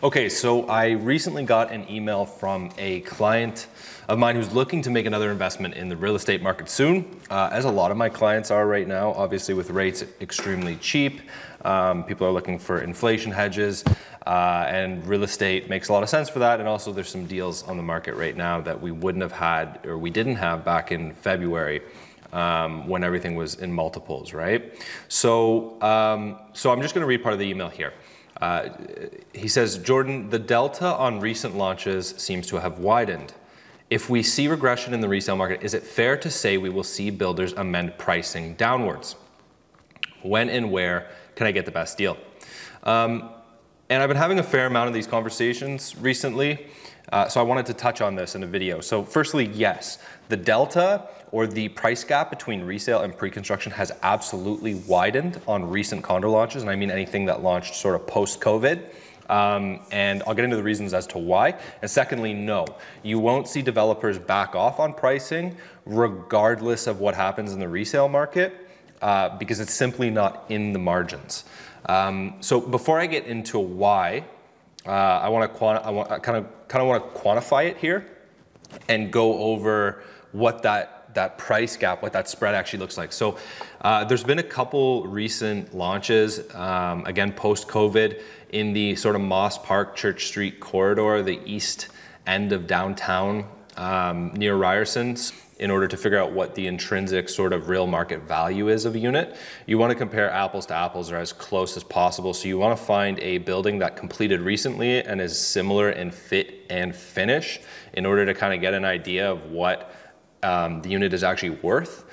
Okay, so I recently got an email from a client of mine who's looking to make another investment in the real estate market soon, as a lot of my clients are right now, obviously with rates extremely cheap. People are looking for inflation hedges, and real estate makes a lot of sense for that. And also there's some deals on the market right now that we wouldn't have had, or we didn't have back in February, when everything was in multiples, right? So I'm just gonna read part of the email here. He says, Jordan, the delta on recent launches seems to have widened. If we see regression in the resale market, is it fair to say we will see builders amend pricing downwards? When and where can I get the best deal? And I've been having a fair amount of these conversations recently, so I wanted to touch on this in a video. So firstly, yes, the delta or the price gap between resale and pre-construction has absolutely widened on recent condo launches, and I mean anything that launched sort of post-COVID. And I'll get into the reasons as to why. And secondly, no, you won't see developers back off on pricing regardless of what happens in the resale market, because it's simply not in the margins. So before I get into why, I kind of want to quantify it here and go over what that price gap, what that spread actually looks like. So there's been a couple recent launches, again, post-COVID, in the sort of Moss Park, Church Street corridor, the east end of downtown, near Ryerson's. In order to figure out what the intrinsic sort of real market value is of a unit, you want to compare apples to apples or as close as possible. So you want to find a building that completed recently and is similar in fit and finish in order to kind of get an idea of what the unit is actually worth.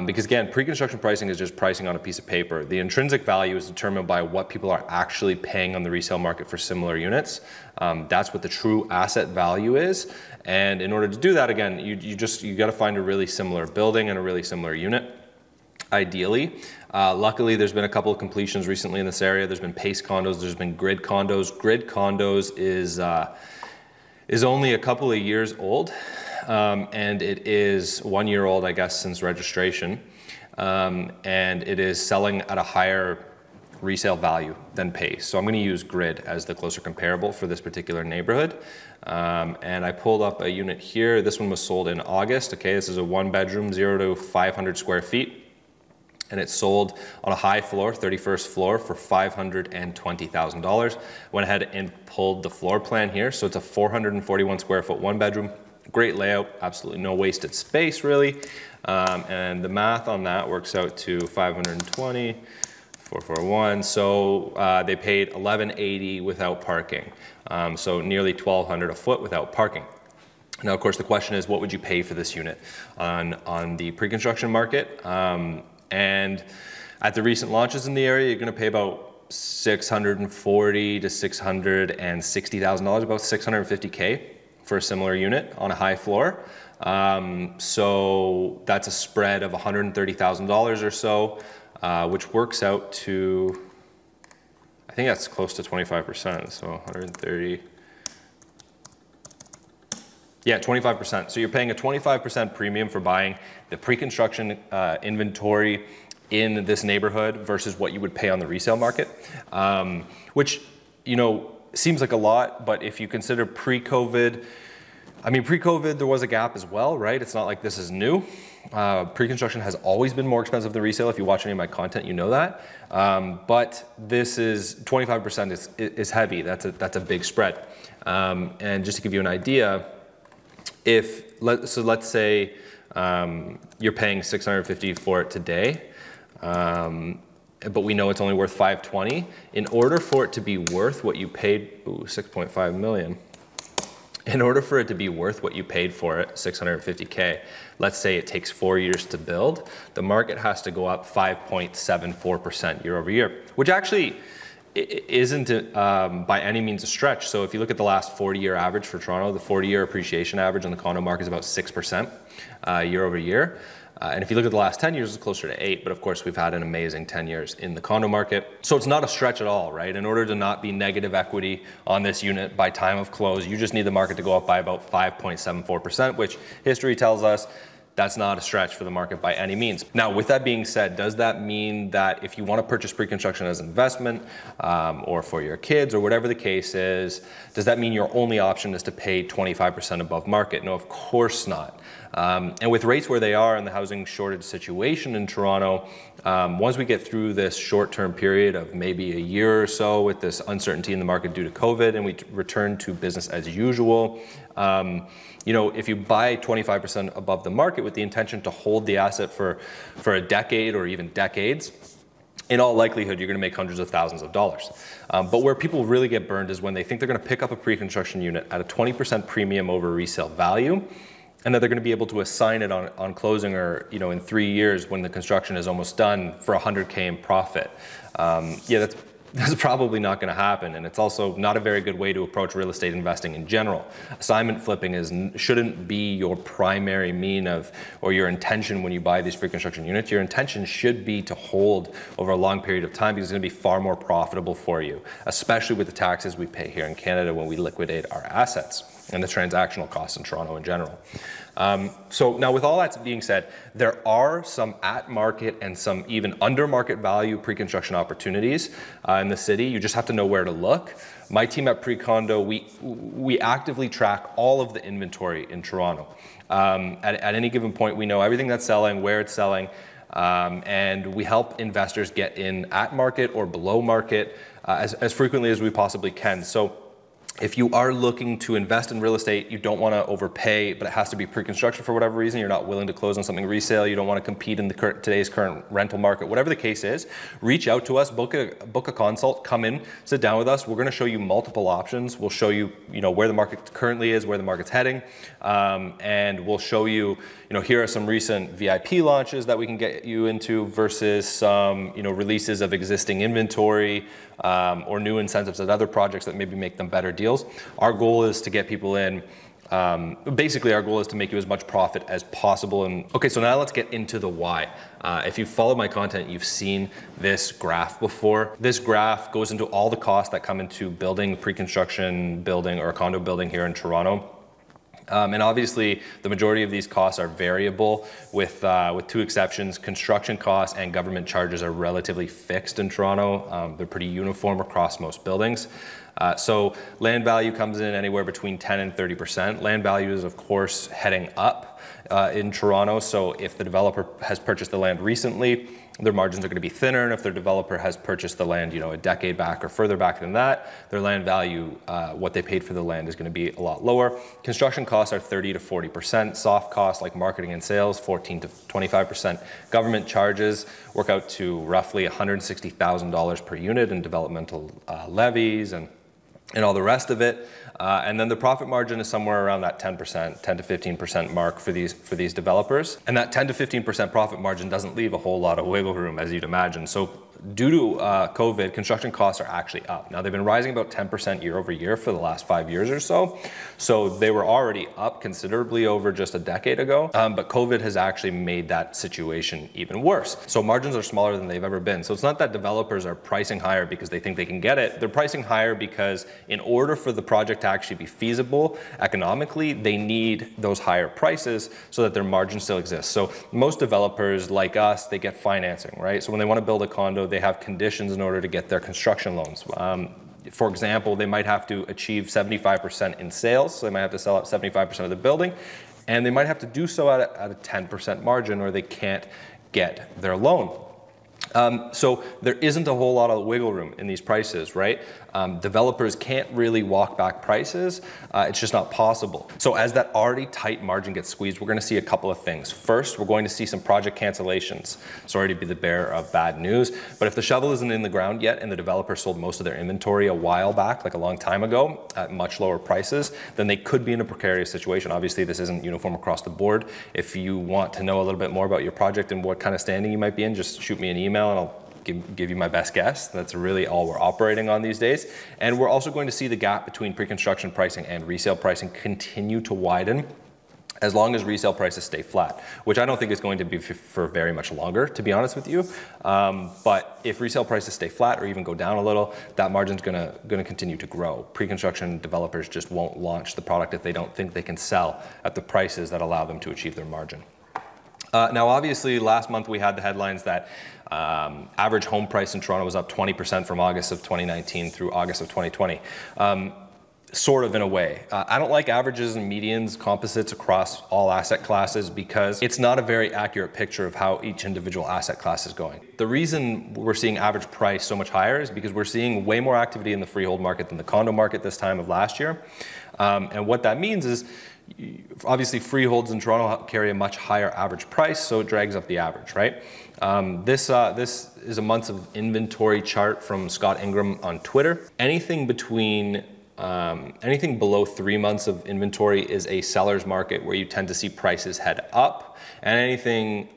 Because again, pre-construction pricing is just pricing on a piece of paper. The intrinsic value is determined by what people are actually paying on the resale market for similar units. That's what the true asset value is. And in order to do that, again, you got to find a really similar building and a really similar unit, ideally. Luckily, there's been a couple of completions recently in this area. There's been Pace Condos, there's been Grid Condos. Grid Condos is only a couple of years old. And it is 1 year old, I guess, since registration. And it is selling at a higher resale value than Pace. So I'm gonna use Grid as the closer comparable for this particular neighborhood. And I pulled up a unit here. This one was sold in August. Okay, this is a 1-bedroom, 0 to 500 square feet. And it sold on a high floor, 31st floor, for $520,000. Went ahead and pulled the floor plan here. So it's a 441 square foot 1-bedroom. Great layout, absolutely no wasted space really. And the math on that works out to 520, 441. So they paid $1,180 without parking. So nearly $1,200 a foot without parking. Now, of course, the question is, what would you pay for this unit on the pre-construction market? And at the recent launches in the area, you're gonna pay about $640,000 to $660,000, about $650K. For a similar unit on a high floor. So that's a spread of $130,000 or so, which works out to, I think that's close to 25%. So 130, yeah, 25%. So you're paying a 25% premium for buying the pre-construction inventory in this neighborhood versus what you would pay on the resale market, which, you know, seems like a lot, but if you consider pre-COVID, I mean, pre-COVID, there was a gap as well, right? It's not like this is new. Pre-construction has always been more expensive than resale. If you watch any of my content, you know that. But this is 25% is heavy. That's a big spread. And just to give you an idea, let's say you're paying $650 for it today, but we know it's only worth $520. In order for it to be worth what you paid, $6.5 million. In order for it to be worth what you paid for it, $650K, let's say it takes 4 years to build, the market has to go up 5.74% year over year, which actually isn't by any means a stretch. So if you look at the last 40-year average for Toronto, the 40-year appreciation average on the condo market is about 6% year over year. And if you look at the last 10 years, it's closer to 8, but of course we've had an amazing 10 years in the condo market. So it's not a stretch at all, right? In order to not be negative equity on this unit by time of close, you just need the market to go up by about 5.74%, which history tells us That's not a stretch for the market by any means. Now, with that being said, does that mean that if you want to purchase pre-construction as an investment or for your kids or whatever the case is, does that mean your only option is to pay 25% above market? No, of course not. And with rates where they are and the housing shortage situation in Toronto, once we get through this short-term period of maybe a year or so with this uncertainty in the market due to COVID and we return to business as usual, you know, if you buy 25% above the market with the intention to hold the asset for a decade or even decades, in all likelihood, you're going to make hundreds of thousands of dollars. But where people really get burned is when they think they're going to pick up a pre-construction unit at a 20% premium over resale value, and that they're going to be able to assign it on closing or, you know, in 3 years when the construction is almost done for $100K in profit. Yeah, that's probably not going to happen, and it's also not a very good way to approach real estate investing in general. Assignment flipping shouldn't be your primary mean of, or your intention when you buy these pre-construction units. Your intention should be to hold over a long period of time because it's going to be far more profitable for you, especially with the taxes we pay here in Canada when we liquidate our assets and the transactional costs in Toronto in general. So now with all that being said, there are some at market and some even under market value pre-construction opportunities in the city. You just have to know where to look. My team at Precondo, we actively track all of the inventory in Toronto. At any given point, we know everything that's selling, where it's selling, and we help investors get in at market or below market as frequently as we possibly can. So if you are looking to invest in real estate, you don't want to overpay, but it has to be pre-construction for whatever reason, you're not willing to close on something resale, you don't want to compete in today's current rental market, whatever the case is, reach out to us, book a consult, come in, sit down with us. We're going to show you multiple options. We'll show you, where the market currently is, where the market's heading, and we'll show you, here are some recent VIP launches that we can get you into versus some, releases of existing inventory, or new incentives at other projects that maybe make them better deals. Our goal is to get people in. Basically, our goal is to make you as much profit as possible. And okay, so now let's get into the why. If you've followed my content, you've seen this graph before. This graph goes into all the costs that come into building a pre-construction building or a condo building here in Toronto. And obviously, the majority of these costs are variable with two exceptions. Construction costs and government charges are relatively fixed in Toronto. They're pretty uniform across most buildings. So land value comes in anywhere between 10 and 30%. Land value is, of course, heading up in Toronto. So if the developer has purchased the land recently, their margins are going to be thinner, and if their developer has purchased the land, a decade back or further back than that, their land value, what they paid for the land, is going to be a lot lower. Construction costs are 30 to 40%. Soft costs like marketing and sales, 14 to 25%. Government charges work out to roughly $160,000 per unit in developmental levies and all the rest of it. And then the profit margin is somewhere around that 10%, 10 to 15% mark for these developers. And that 10 to 15% profit margin doesn't leave a whole lot of wiggle room, as you'd imagine. So due to COVID, construction costs are actually up. Now, they've been rising about 10% year over year for the last 5 years or so. So they were already up considerably over just a decade ago. But COVID has actually made that situation even worse. So margins are smaller than they've ever been. So it's not that developers are pricing higher because they think they can get it. They're pricing higher because in order for the project to actually be feasible economically, they need those higher prices so that their margin still exists. So most developers like us, they get financing, right? So when they want to build a condo, they have conditions in order to get their construction loans. For example, they might have to achieve 75% in sales, so they might have to sell out 75% of the building, and they might have to do so at a 10% margin, or they can't get their loan. So there isn't a whole lot of wiggle room in these prices, right? Developers can't really walk back prices. It's just not possible. So as that already tight margin gets squeezed, we're going to see a couple of things. First, we're going to see some project cancellations. Sorry to be the bearer of bad news, but if the shovel isn't in the ground yet and the developer sold most of their inventory a while back, like a long time ago, at much lower prices, then they could be in a precarious situation. Obviously, this isn't uniform across the board. If you want to know a little bit more about your project and what kind of standing you might be in, just shoot me an email and I'll give you my best guess. That's really all we're operating on these days. And we're also going to see the gap between pre-construction pricing and resale pricing continue to widen as long as resale prices stay flat, which I don't think is going to be for very much longer, to be honest with you. But if resale prices stay flat or even go down a little, that margin's gonna continue to grow. Pre-construction developers just won't launch the product if they don't think they can sell at the prices that allow them to achieve their margin. Now, obviously, last month we had the headlines that average home price in Toronto was up 20% from August of 2019 through August of 2020. Sort of in a way. I don't like averages and medians, composites across all asset classes because it's not a very accurate picture of how each individual asset class is going. The reason we're seeing average price so much higher is because we're seeing way more activity in the freehold market than the condo market this time of last year. And what that means is obviously freeholds in Toronto carry a much higher average price, so it drags up the average, right? This is a months of inventory chart from Scott Ingram on Twitter. Anything below 3 months of inventory is a seller's market where you tend to see prices head up, and anything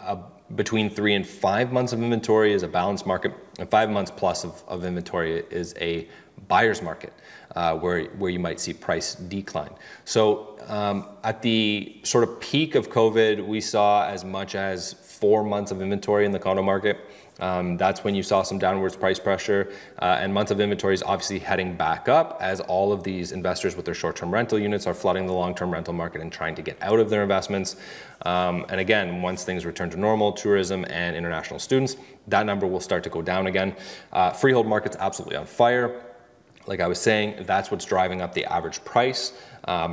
between 3 and 5 months of inventory is a balanced market, and 5 months plus of inventory is a buyer's market where you might see price decline. So at the sort of peak of COVID, we saw as much as 4 months of inventory in the condo market. That's when you saw some downwards price pressure, and months of inventory is obviously heading back up as all of these investors with their short-term rental units are flooding the long-term rental market and trying to get out of their investments. And again, once things return to normal, tourism and international students, that number will start to go down again. Freehold market's absolutely on fire. Like I was saying, that's what's driving up the average price.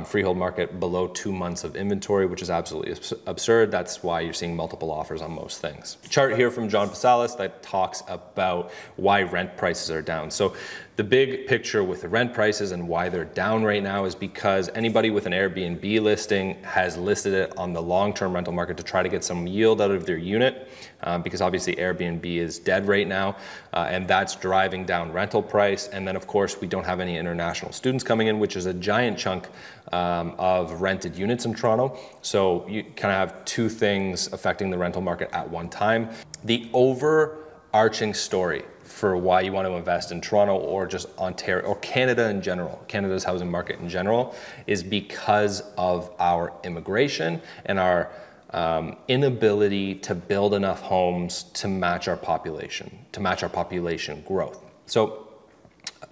Freehold market below 2 months of inventory, which is absolutely absurd. That's why you're seeing multiple offers on most things. Chart here from John Pasalis that talks about why rent prices are down. So the big picture with the rent prices and why they're down right now is because anybody with an Airbnb listing has listed it on the long-term rental market to try to get some yield out of their unit, because obviously Airbnb is dead right now, and that's driving down rental price. And then of course we don't have any international students coming in, which is a giant chunk of rented units in Toronto. So you kind of have two things affecting the rental market at one time. The overarching story for why you want to invest in Toronto or just Ontario or Canada in general, Canada's housing market in general, is because of our immigration and our inability to build enough homes to match our population growth. So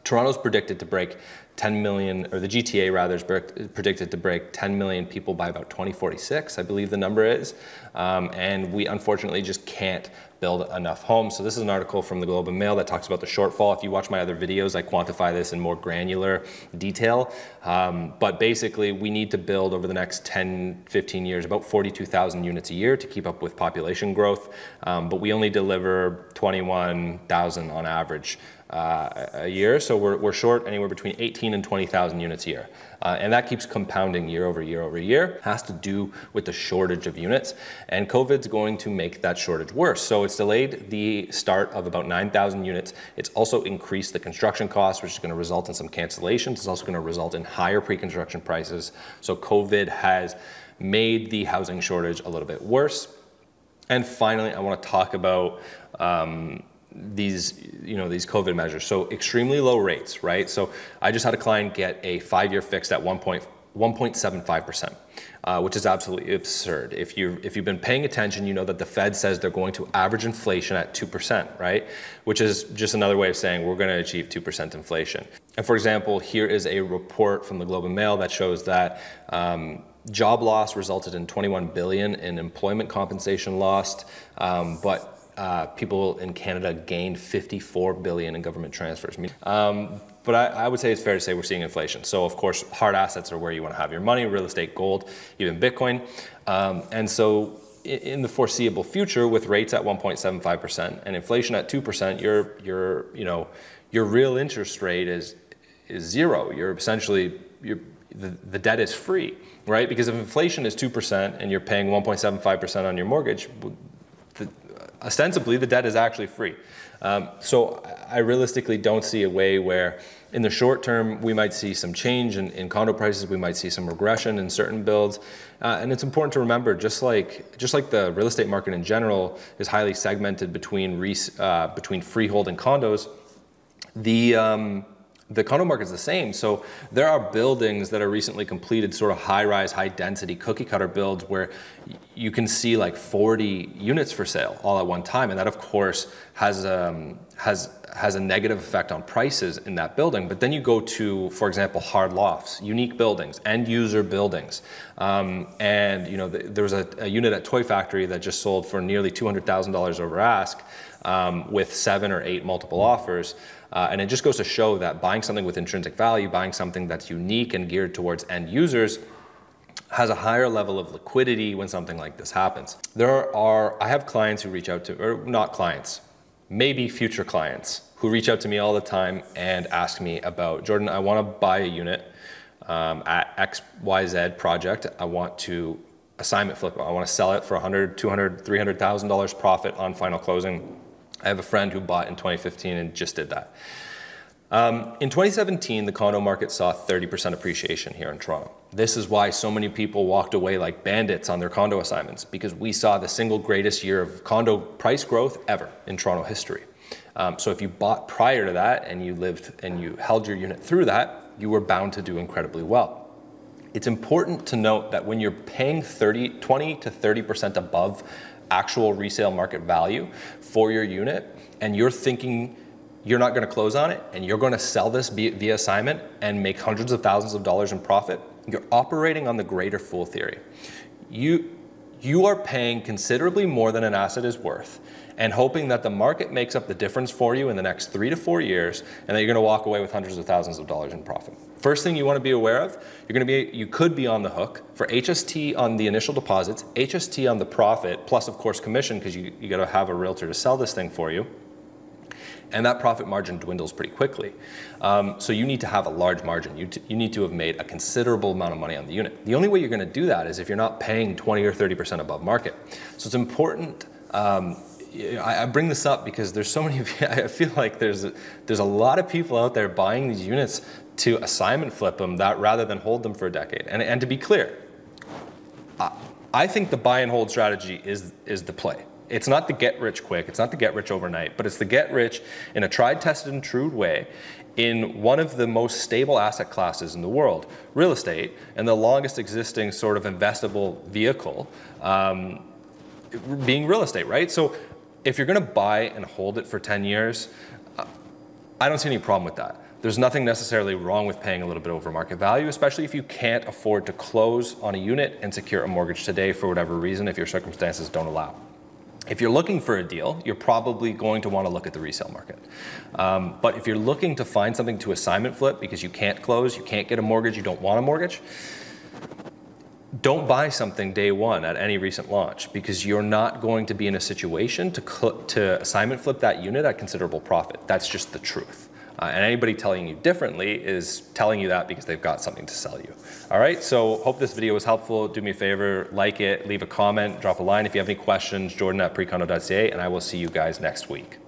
Toronto's predicted to break 10 million, or the GTA rather, is predicted to break 10 million people by about 2046, I believe the number is. And we unfortunately just can't build enough homes. So this is an article from the Globe and Mail that talks about the shortfall. If you watch my other videos, I quantify this in more granular detail. But basically, we need to build over the next 10, 15 years about 42,000 units a year to keep up with population growth. But we only deliver 21,000 on average a year, so we're short anywhere between 18 and 20,000 units a year, and that keeps compounding year over year over year. Has to do with the shortage of units, and COVID's going to make that shortage worse. So it's delayed the start of about 9,000 units. It's also increased the construction costs, which is going to result in some cancellations. It's also going to result in higher pre-construction prices. So COVID has made the housing shortage a little bit worse. And finally, I want to talk about these COVID measures. So extremely low rates, right? So I just had a client get a 5-year fixed at 1.75%, which is absolutely absurd. If you've been paying attention, you know that the Fed says they're going to average inflation at 2%, right? Which is just another way of saying we're going to achieve 2% inflation. And for example, here is a report from the Globe and Mail that shows that job loss resulted in $21 billion in employment compensation lost, but people in Canada gained $54 billion in government transfers. But I would say it's fair to say we're seeing inflation. So of course, hard assets are where you want to have your money: real estate, gold, even Bitcoin. And so in the foreseeable future, with rates at 1.75% and inflation at 2%, your real interest rate is zero. You're essentially the debt is free, right? Because if inflation is 2% and you're paying 1.75% on your mortgage, ostensibly the debt is actually free. So I realistically don't see a way where in the short term we might see some change in condo prices, we might see some regression in certain builds. And it's important to remember, just like the real estate market in general is highly segmented between freehold and condos, The condo market is the same. So there are buildings that are recently completed, sort of high-rise, high-density cookie cutter builds where you can see like 40 units for sale all at one time, and that of course has a negative effect on prices in that building. But then you go to, for example, hard lofts, unique buildings, end user buildings, and you know there was a unit at Toy Factory that just sold for nearly $200,000 over ask, with 7 or 8 multiple offers. And it just goes to show that buying something with intrinsic value, buying something that's unique and geared towards end users, has a higher level of liquidity when something like this happens. I have clients who reach out to, or not clients, maybe future clients, who reach out to me all the time and ask me about, Jordan, I want to buy a unit at XYZ project. I want to assignment flip it. I want to sell it for $100,000, $200,000, $300,000 profit on final closing. I have a friend who bought in 2015 and just did that. In 2017, the condo market saw 30% appreciation here in Toronto. This is why so many people walked away like bandits on their condo assignments, because we saw the single greatest year of condo price growth ever in Toronto history. So if you bought prior to that and you lived and you held your unit through that, you were bound to do incredibly well. It's important to note that when you're paying 20 to 30% above actual resale market value for your unit, and you're thinking you're not going to close on it and you're going to sell this via assignment and make hundreds of thousands of dollars in profit, you're operating on the greater fool theory. You are paying considerably more than an asset is worth and hoping that the market makes up the difference for you in the next 3 to 4 years, and that you're going to walk away with hundreds of thousands of dollars in profit. First thing you want to be aware of, you could be on the hook for HST on the initial deposits, HST on the profit, plus of course commission, because you got to have a realtor to sell this thing for you. And that profit margin dwindles pretty quickly. So you need to have a large margin. You need to have made a considerable amount of money on the unit. The only way you're going to do that is if you're not paying 20 or 30% above market. So it's important. I bring this up because there's so many. I feel like there's a lot of people out there buying these units to assignment flip them rather than hold them for a decade. And to be clear, I think the buy and hold strategy is the play. It's not the get rich quick, it's not the get rich overnight, but it's the get rich in a tried, tested, and true way in one of the most stable asset classes in the world, real estate, and the longest existing sort of investable vehicle being real estate, right? So if you're gonna buy and hold it for 10 years, I don't see any problem with that. There's nothing necessarily wrong with paying a little bit over market value, especially if you can't afford to close on a unit and secure a mortgage today for whatever reason, if your circumstances don't allow. If you're looking for a deal, you're probably going to want to look at the resale market. But if you're looking to find something to assignment flip because you can't close, you can't get a mortgage, you don't want a mortgage, don't buy something day one at any recent launch, because you're not going to be in a situation to assignment flip that unit at considerable profit. That's just the truth. And anybody telling you differently is telling you that because they've got something to sell you. All right, so hope this video was helpful. Do me a favor, like it, leave a comment, drop a line if you have any questions, Jordan at precondo.ca, and I will see you guys next week.